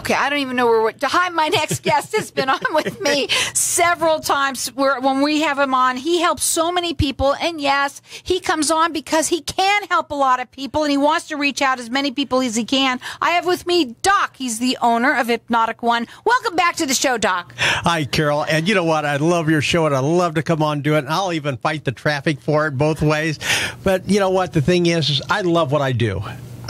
Okay, I don't even know where. Hi, my next guest has been on with me several times. When we have him on, he helps so many people. And yes, he comes on because he can help a lot of people, and he wants to reach out as many people as he can. I have with me Doc. He's the owner of Hypnotic One. Welcome back to the show, Doc. Hi, Carol. And you know what? I love your show, and I love to come on and do it. And I'll even fight the traffic for it both ways. But you know what? The thing is I love what I do.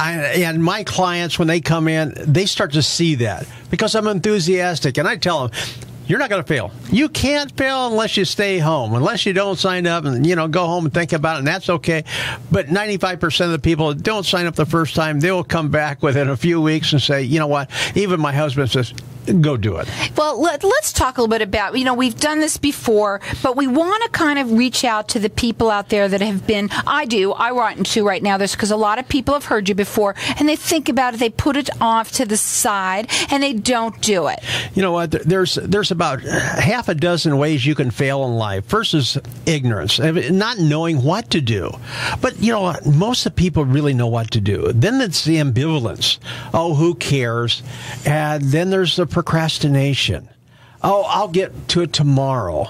And my clients, when they come in, they start to see that because I'm enthusiastic. And I tell them, you're not going to fail. You can't fail unless you stay home, unless you don't sign up and, go home and think about it, and that's okay. But 95% of the people that don't sign up the first time, they will come back within a few weeks and say, you know what, even my husband says, go do it. Well, let's talk a little bit about, we've done this before, but we want to kind of reach out to the people out there that have been, I want to right now, this because a lot of people have heard you before, and they think about it, they put it off to the side, and they don't do it. You know what, there's about half a dozen ways you can fail in life. First is ignorance, not knowing what to do. But, most of the people really know what to do. Then it's the ambivalence. Oh, who cares? And then there's the procrastination. Oh, I'll get to it tomorrow.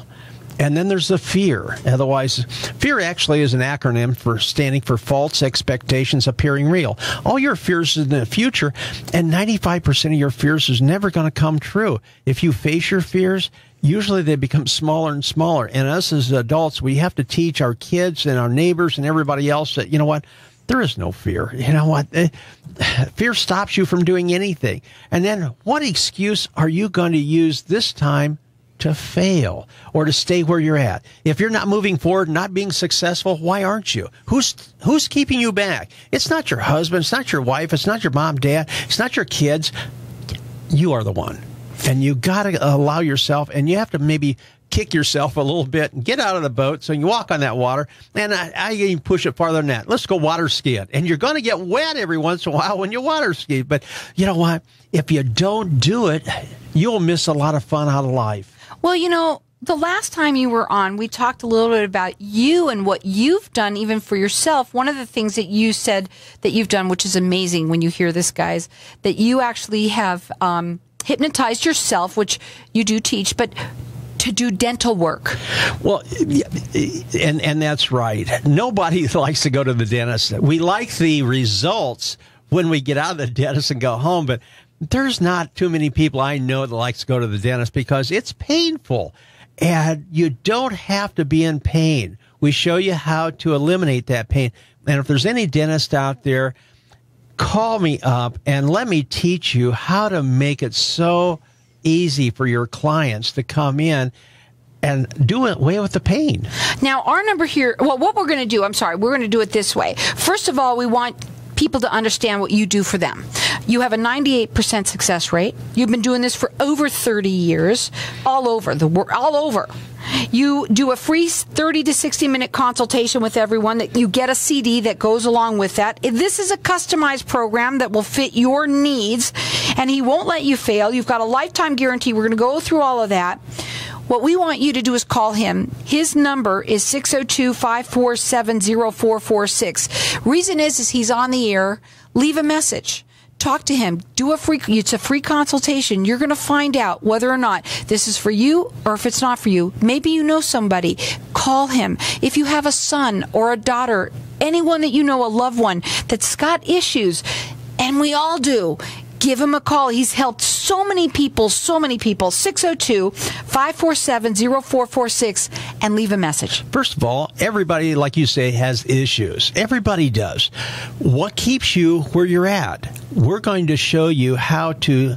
And then there's the fear. Otherwise, fear actually is an acronym for standing for false expectations appearing real. All your fears in the future, and 95% of your fears is never going to come true. If you face your fears, usually they become smaller and smaller. And us as adults, we have to teach our kids and our neighbors and everybody else that, there is no fear. You know what? Fear stops you from doing anything. And then what excuse are you going to use this time to fail or to stay where you're at? If you're not moving forward, not being successful, why aren't you? Who's keeping you back? It's not your husband. It's not your wife. It's not your mom, dad. It's not your kids. You are the one. And you got to allow yourself, and you have to maybe kick yourself a little bit and get out of the boat so you walk on that water. And I even push it farther than that. Let's go water skiing. And you're going to get wet every once in a while when you water ski. But you know what? If you don't do it, you'll miss a lot of fun out of life. Well, the last time you were on, we talked a little bit about you and what you've done even for yourself. One of the things that you said that you've done, which is amazing when you hear this, guys, that you actually have hypnotized yourself, which you do teach, but to do dental work. Well, and that's right. Nobody likes to go to the dentist. We like the results when we get out of the dentist and go home, but there's not too many people I know that likes to go to the dentist because it's painful. And you don't have to be in pain. We show you how to eliminate that pain. And if there's any dentist out there, call me up and let me teach you how to make it so easy for your clients to come in and do away with the pain. Now, our number here, well, what we're going to do, we're going to do it this way. First of all, we want people to understand what you do for them. You have a 98% success rate. You've been doing this for over 30 years, all over the world, all over. You do a free 30 to 60-minute consultation with everyone. That you get a CD that goes along with that. This is a customized program that will fit your needs, and he won't let you fail. You've got a lifetime guarantee. We're going to go through all of that. What we want you to do is call him. His number is 602-547-0446. Reason is he's on the air. Leave a message. Talk to him. It's a free consultation. You're going to find out whether or not this is for you or if it's not for you. Maybe you know somebody. Call him. If you have a son or a daughter, anyone that you know, a loved one that's got issues, and we all do, give him a call. He's helped so many people, 602-547-0446, and leave a message. First of all, everybody, like you say, has issues. Everybody does. What keeps you where you're at? We're going to show you how to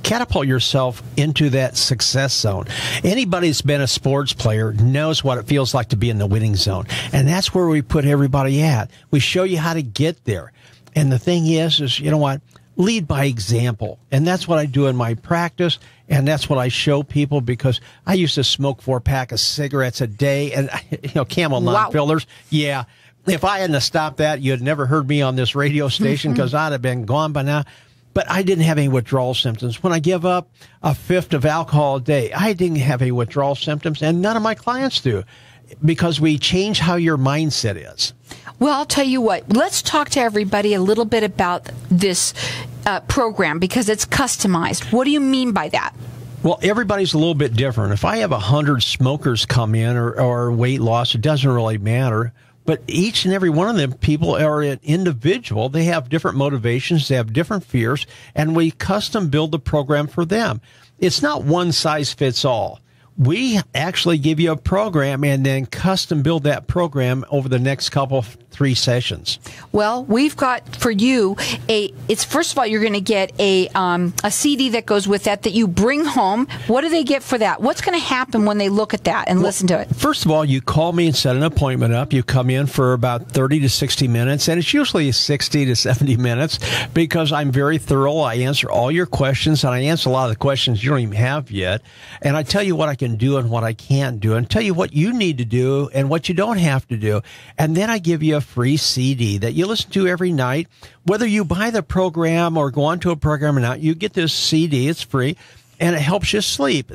catapult yourself into that success zone. Anybody that's been a sports player knows what it feels like to be in the winning zone. And that's where we put everybody at. We show you how to get there. And the thing is, you know what? Lead by example. And that's what I do in my practice. And that's what I show people, because I used to smoke 4 packs of cigarettes a day and, Camel non-fillers. Yeah. If I hadn't stopped that, you'd never heard me on this radio station because I'd have been gone by now. But I didn't have any withdrawal symptoms. When I give up a fifth of alcohol a day, I didn't have any withdrawal symptoms, and none of my clients do. because we change how your mindset is. Well, I'll tell you what. Let's talk to everybody a little bit about this program because it's customized. What do you mean by that? Well, everybody's a little bit different. If I have 100 smokers come in or weight loss, it doesn't really matter. But each and every one of them people are an individual. They have different motivations. They have different fears. And we custom build the program for them. It's not one size fits all. We actually give you a program and then custom build that program over the next couple, 3 sessions. Well, we've got for you it's first of all, you're going to get a CD that goes with that you bring home. What do they get for that? What's going to happen when they look at that and listen to it? First of all, you call me and set an appointment up. You come in for about 30 to 60 minutes, and it's usually 60 to 70 minutes because I'm very thorough. I answer all your questions, and I answer a lot of the questions you don't even have yet. And I tell you what I can do and what I can't do, and tell you what you need to do and what you don't have to do. And then I give you a free CD that you listen to every night. Whether you buy the program or go onto a program or not, you get this CD. It's free, and it helps you sleep.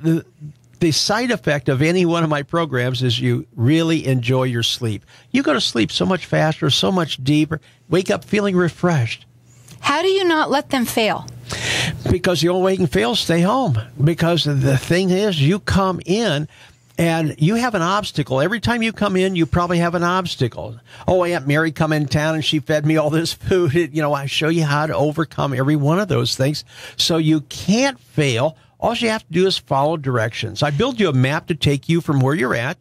The side effect of any one of my programs is you really enjoy your sleep. You go to sleep so much faster, so much deeper, wake up feeling refreshed. How do you not let them fail? Because the only way you can fail is stay home. Because the thing is, you come in and you have an obstacle. Every time you come in, you probably have an obstacle. Oh, Aunt Mary come in town and she fed me all this food. I show you how to overcome every one of those things. So you can't fail. All you have to do is follow directions. I build you a map to take you from where you're at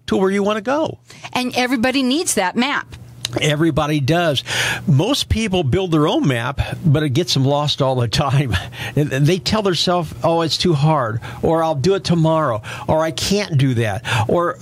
to where you want to go. And everybody needs that map. Everybody does. Most people build their own map, but it gets them lost all the time. They tell themselves, oh, it's too hard, or I'll do it tomorrow, or I can't do that, or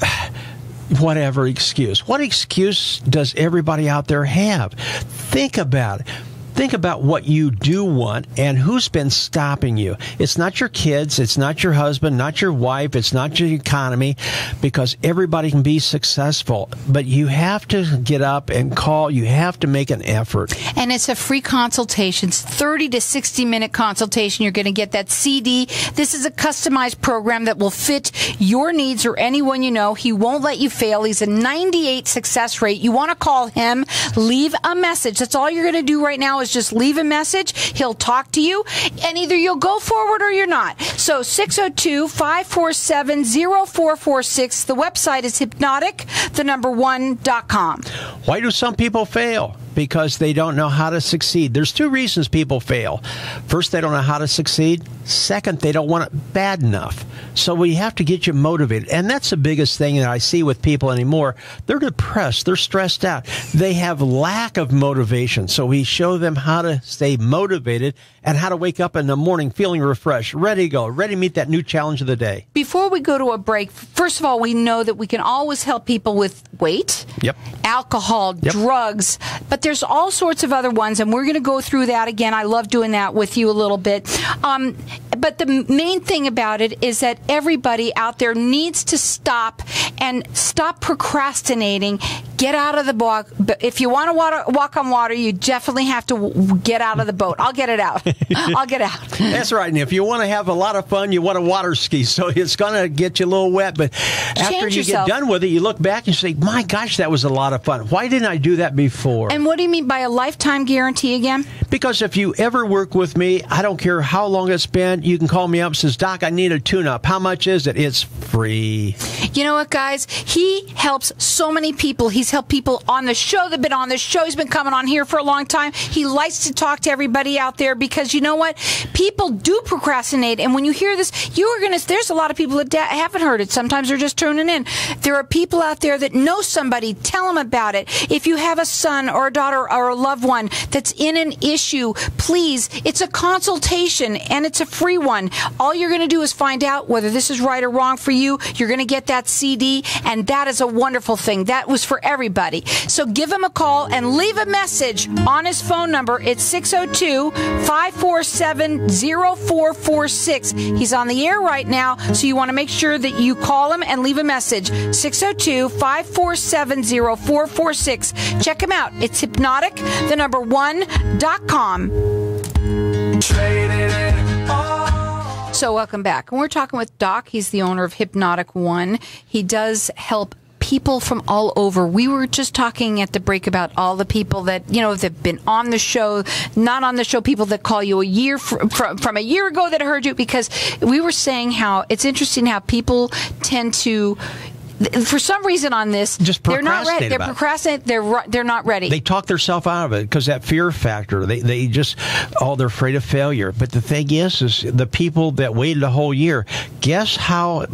whatever excuse. What excuse does everybody out there have? Think about it. Think about what you do want and who's been stopping you. It's not your kids. It's not your husband, not your wife. It's not your economy, because everybody can be successful. But you have to get up and call. You have to make an effort. And it's a free consultation. It's 30 to 60-minute consultation. You're going to get that CD. This is a customized program that will fit your needs or anyone you know. He won't let you fail. He's a 98 success rate. You want to call him, leave a message. That's all you're going to do right now is just leave a message. He'll talk to you, and either you'll go forward or you're not. So 602-547-0446. The website is hypnotic1.com. Why do some people fail? Because they don't know how to succeed. There's 2 reasons people fail. First, they don't know how to succeed. Second, they don't want it bad enough. So we have to get you motivated. And that's the biggest thing that I see with people anymore. They're depressed. They're stressed out. They have lack of motivation. So we show them how to stay motivated and how to wake up in the morning feeling refreshed, ready to go, ready to meet that new challenge of the day. Before we go to a break, first of all, we know that we can always help people with weight, alcohol, drugs, but there's all sorts of other ones, and we're going to go through that again. I love doing that with you a little bit. But the main thing about it is that everybody out there needs to stop procrastinating. Get out of the boat. If you want to walk on water, you definitely have to get out of the boat. I'll get it out. I'll get out. That's right. And if you want to have a lot of fun, you want a water ski. So it's going to get you a little wet. But after you get done with it, you look back and say, my gosh, that was a lot of fun. Why didn't I do that before? And what do you mean by a lifetime guarantee again? Because if you ever work with me, I don't care how long it's been, you can call me up and says, Doc, I need a tune-up. How much is it? It's free. You know what, guys? He helps so many people. He's helped people on the show that have been on the show. He's been coming on here for a long time. He likes to talk to everybody out there because you know what? People do procrastinate. And when you hear this, there's a lot of people that haven't heard it. Sometimes they're just tuning in. There are people out there that know somebody. Tell them about it. If you have a son or a daughter or a loved one that's in an issue, please, it's a consultation and it's a free one. All you're going to do is find out whether this is right or wrong for you. You're going to get that CD, and that is a wonderful thing. That was for everybody. So give him a call and leave a message on his phone number. It's 602-547-0446. He's on the air right now, so you want to make sure that you call him and leave a message. 602-547-0446. Check him out. It's hypnotic1.com. So welcome back. And we're talking with Doc. He's the owner of Hypnotic One. He does help people from all over. We were just talking at the break about all the people that, that've been on the show, not on the show, people that call you a year from a year ago that heard you, because we were saying how it's interesting how people tend to, for some reason on this, they're not ready. They're procrastinating. They're not ready. They talk themselves out of it because that fear factor. They just, they're afraid of failure. But the thing is the people that waited a whole year, guess how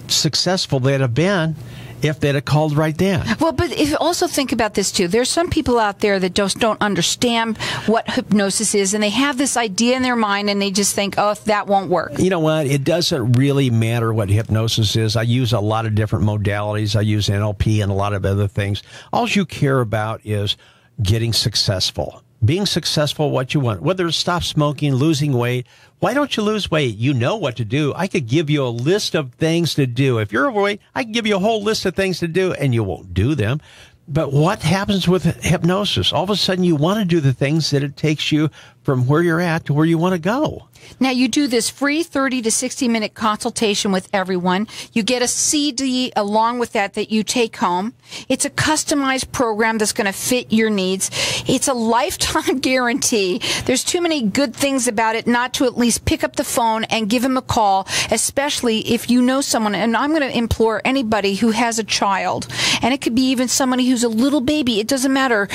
successful they'd have been if they'd have called right then. Well, but if you also think about this too, there's some people out there that just don't understand what hypnosis is, and they have this idea in their mind, and they just think, oh, that won't work. You know what? It doesn't really matter what hypnosis is. I use a lot of different modalities. I use NLP and a lot of other things. All you care about is getting successful. Being successful, what you want, whether it's stop smoking, losing weight. Why don't you lose weight? You know what to do. I could give you a list of things to do. If you're overweight, I can give you a whole list of things to do, and you won't do them. But what happens with hypnosis? All of a sudden, you want to do the things that it takes you from where you're at to where you want to go. Now, you do this free 30 to 60-minute consultation with everyone. You get a CD along with that you take home. It's a customized program that's going to fit your needs. It's a lifetime guarantee. There's too many good things about it not to at least pick up the phone and give them a call, especially if you know someone. And I'm going to implore anybody who has a child, and it could be even somebody who's a little baby. It doesn't matter.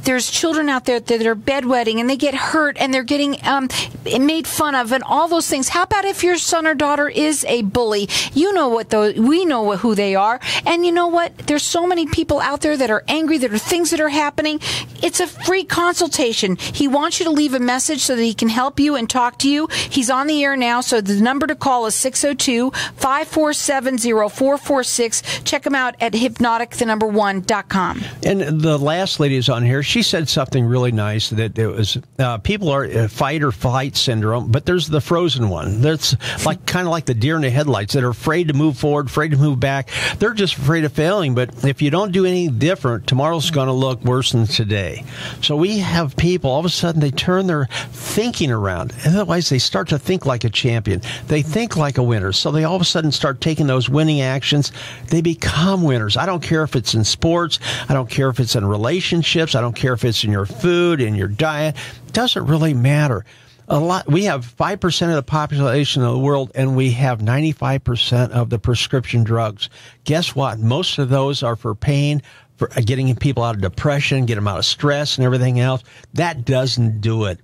There's children out there that are bedwetting, and they get hurt, and they're getting made fun of, and all those things. How about if your son or daughter is a bully? We know who they are. And you know what? There's so many people out there that are angry. There are things that are happening. It's a free consultation. He wants you to leave a message so that he can help you and talk to you. He's on the air now, so the number to call is 602-547-0446. Check him out at hypnotic1.com. And the last lady is on here. She said something really nice, that it was people are fight or flight syndrome, but there's the frozen one. That's kind of like the deer in the headlights that are afraid to move forward, afraid to move back. They're just afraid of failing. But if you don't do anything different, tomorrow's going to look worse than today. So we have people, all of a sudden, they turn their thinking around. Otherwise, they start to think like a champion. They think like a winner. So they all of a sudden start taking those winning actions. They become winners. I don't care if it's in sports. I don't care if it's in relationships. I don't care if it's in your food, in your diet. It doesn't really matter. We have 5% of the population of the world, and we have 95% of the prescription drugs. Guess what? Most of those are for pain, for getting people out of depression, get them out of stress and everything else. That doesn't do it.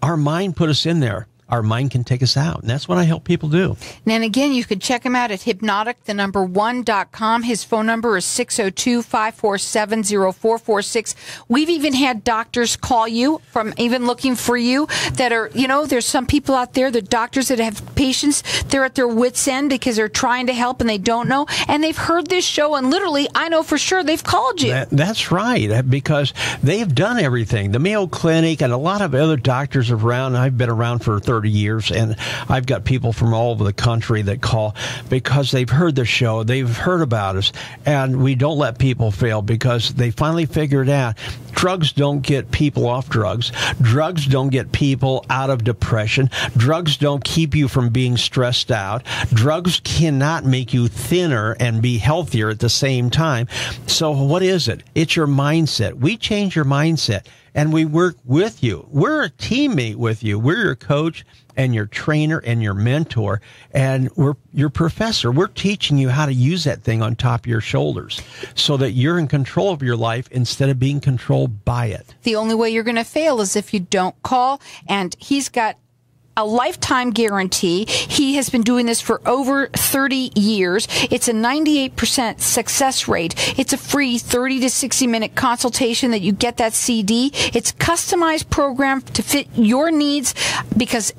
Our mind put us in there. Our mind can take us out. And that's what I help people do. And again, you can check him out at hypnotic1.com. His phone number is 602-547-0446. We've even had doctors call you from even looking for you that are, there's some people out there, the doctors that have patients, they're at their wits' end because they're trying to help and they don't know. And they've heard this show, and literally, I know for sure they've called you. That's right, because they've done everything. The Mayo Clinic and a lot of other doctors around. I've been around for 30 years, and I've got people from all over the country that call because they've heard the show, they've heard about us, and we don't let people fail because they finally figured out drugs don't get people off drugs. Drugs don't get people out of depression. Drugs don't keep you from being stressed out. Drugs cannot make you thinner and be healthier at the same time. So what is it? It's your mindset. We change your mindset, and we work with you. We're a teammate with you. We're your coach and your trainer and your mentor, and we're your professor. We're teaching you how to use that thing on top of your shoulders so that you're in control of your life instead of being controlled by it. The only way you're going to fail is if you don't call, and he's got a lifetime guarantee. He has been doing this for over 30 years. It's a 98% success rate. It's a free 30 to 60-minute consultation that you get that CD. It's a customized program to fit your needs because,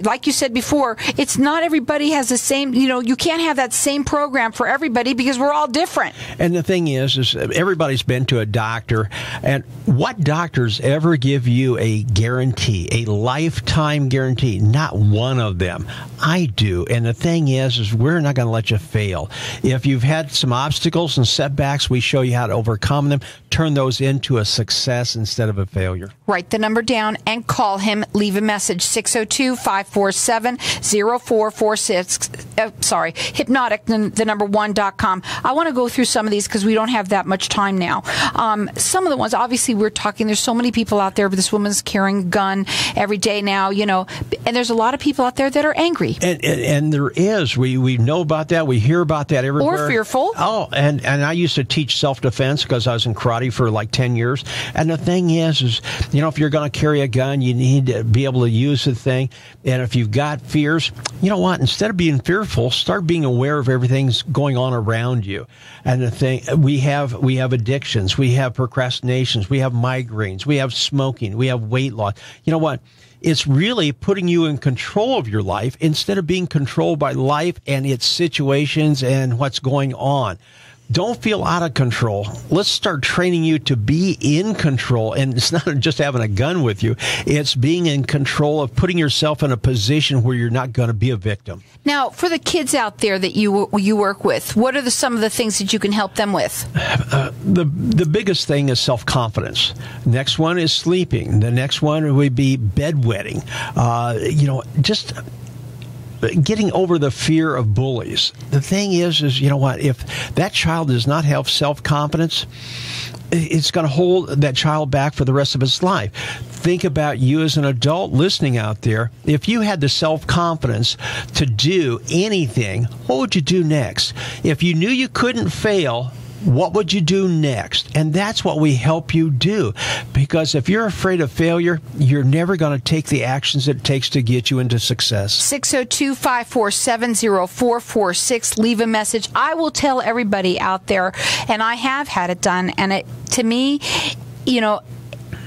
like you said before, it's not everybody has the same, you can't have that same program for everybody because we're all different. And the thing is everybody's been to a doctor, and what doctors ever give you a guarantee, a lifetime guarantee? Not one of them. I do. And the thing is we're not going to let you fail. If you've had some obstacles and setbacks, we show you how to overcome them, turn those into a success instead of a failure. Write the number down and call him. Leave a message, 602-547-0446. 602-547-0446. Sorry, Hypnotic, the number 1.com. I want to go through some of these because we don't have that much time now. Some of the ones, obviously, we're talking, there's so many people out there, but this woman's carrying a gun every day now, you know, and there's a lot of people out there that are angry. And there is. We know about that. We hear about that everywhere. Or fearful. Oh, and I used to teach self-defense because I was in karate for like 10 years. And the thing is, you know, if you're going to carry a gun, you need to be able to use the thing. And if you've got fears, you know what? Instead of being fearful, start being aware of everything's going on around you. And the thing, we have addictions, we have procrastinations, we have migraines, we have smoking, we have weight loss. You know what? It's really putting you in control of your life instead of being controlled by life and its situations and what's going on. Don't feel out of control. Let's start training you to be in control. And it's not just having a gun with you. It's being in control of putting yourself in a position where you're not going to be a victim. Now, for the kids out there that you work with, what are some of the things that you can help them with? The biggest thing is self-confidence. Next one is sleeping. The next one would be bedwetting. Just getting over the fear of bullies. The thing is, you know what? If that child does not have self-confidence, it's going to hold that child back for the rest of its life. Think about you as an adult listening out there. If you had the self-confidence to do anything, what would you do next? If you knew you couldn't fail, what would you do next? And that's what we help you do. Because if you're afraid of failure, you're never going to take the actions it takes to get you into success. 602-547-0446. Leave a message. I will tell everybody out there, and I have had it done, and to me, you know,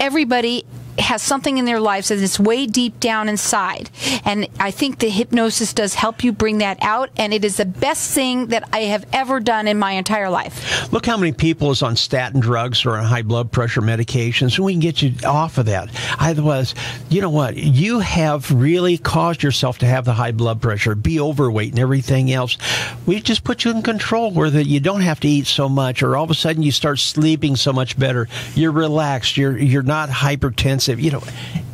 everybody has something in their lives that is way deep down inside. And I think the hypnosis does help you bring that out, and it is the best thing that I have ever done in my entire life. Look how many people is on statin drugs or on high blood pressure medications, and we can get you off of that. Otherwise, you know what? You have really caused yourself to have the high blood pressure, be overweight and everything else. We just put you in control where that you don't have to eat so much, or all of a sudden you start sleeping so much better. You're relaxed. You're not hypertensive. You know,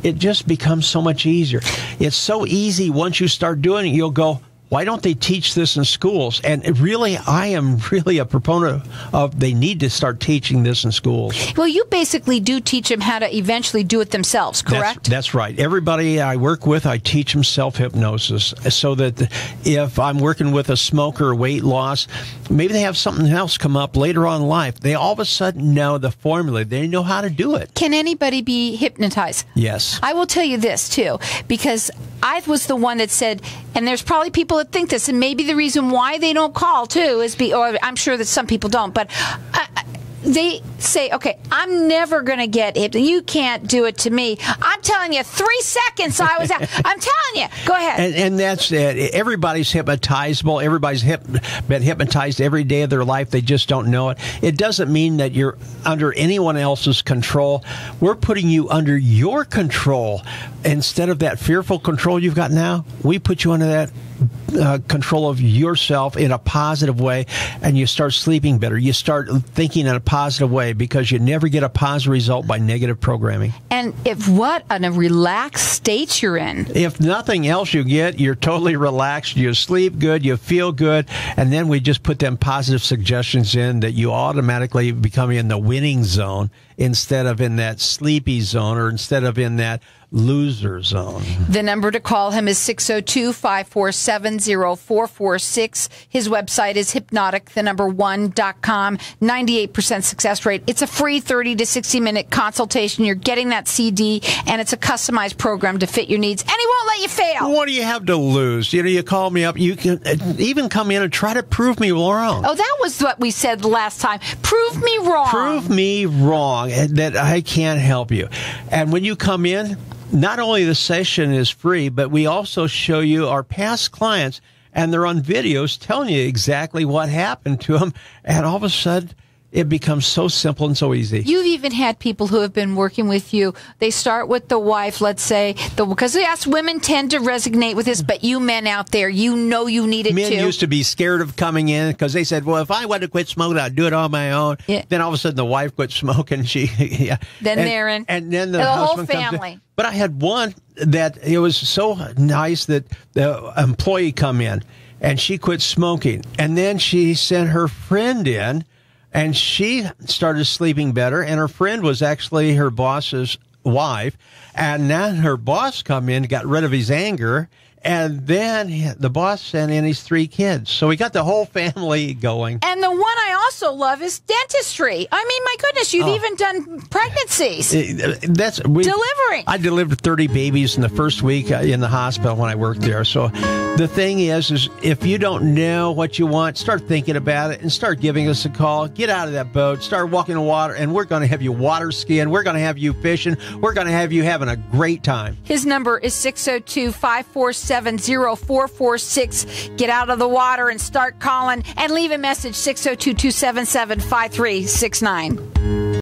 it just becomes so much easier. It's so easy once you start doing it, you'll go, why don't they teach this in schools? And really, I am really a proponent of they need to start teaching this in schools. Well, you basically do teach them how to eventually do it themselves, correct? That's right. Everybody I work with, I teach them self-hypnosis so that if I'm working with a smoker, weight loss, maybe they have something else come up later on in life. They all of a sudden know the formula. They know how to do it. Can anybody be hypnotized? Yes. I will tell you this, too, because I was the one that said, and there's probably people that think this, and maybe the reason why they don't call, too, is or I'm sure that some people don't, but they say, okay, I'm never going to get it. You can't do it to me. I'm telling you, 3 seconds I was out. I'm telling you. Go ahead. And that's it. Everybody's hypnotizable. Everybody's been hypnotized every day of their life. They just don't know it. It doesn't mean that you're under anyone else's control. We're putting you under your control. Instead of that fearful control you've got now, we put you under that control of yourself in a positive way, and you start sleeping better. You start thinking in a positive way because you never get a positive result by negative programming. And what a relaxed state you're in. If nothing else you're totally relaxed, you sleep good, you feel good, and then we just put them positive suggestions in that you automatically become in the winning zone instead of in that sleepy zone or instead of in that loser zone. The number to call him is 602-547-0446. His website is hypnotic1.com. 98% success rate. It's a free 30 to 60-minute consultation. You're getting that CD, and it's a customized program to fit your needs, and he won't let you fail. What do you have to lose? You know, you call me up. You can even come in and try to prove me wrong. Oh, that was what we said last time. Prove me wrong. Prove me wrong that I can't help you. And when you come in, not only the session is free, but we also show you our past clients, and they're on videos telling you exactly what happened to them. And all of a sudden, it becomes so simple and so easy. You've even had people who have been working with you. They start with the wife, let's say, because yes, women tend to resonate with this, but you men out there, you know you need it Men too. used to be scared of coming in because they said, well, if I want to quit smoking, I'd do it on my own. Yeah. Then all of a sudden the wife quit smoking. Then they're in. And then the whole husband comes in. family. But I had one that it was so nice that the employee come in and she quit smoking. And then she sent her friend in and she started sleeping better. And her friend was actually her boss's wife. And then her boss come in, got rid of his anger. And then the boss sent in his 3 kids. So we got the whole family going. And the one I also love is dentistry. I mean, my goodness, you've even done pregnancies. Delivering. I delivered 30 babies in the first week in the hospital when I worked there. So the thing is if you don't know what you want, start thinking about it and start giving us a call. Get out of that boat. Start walking the water, and we're going to have you water skiing. We're going to have you fishing. We're going to have you having a great time. His number is 602-547-0446. Get out of the water and start calling and leave a message 602-277-5369.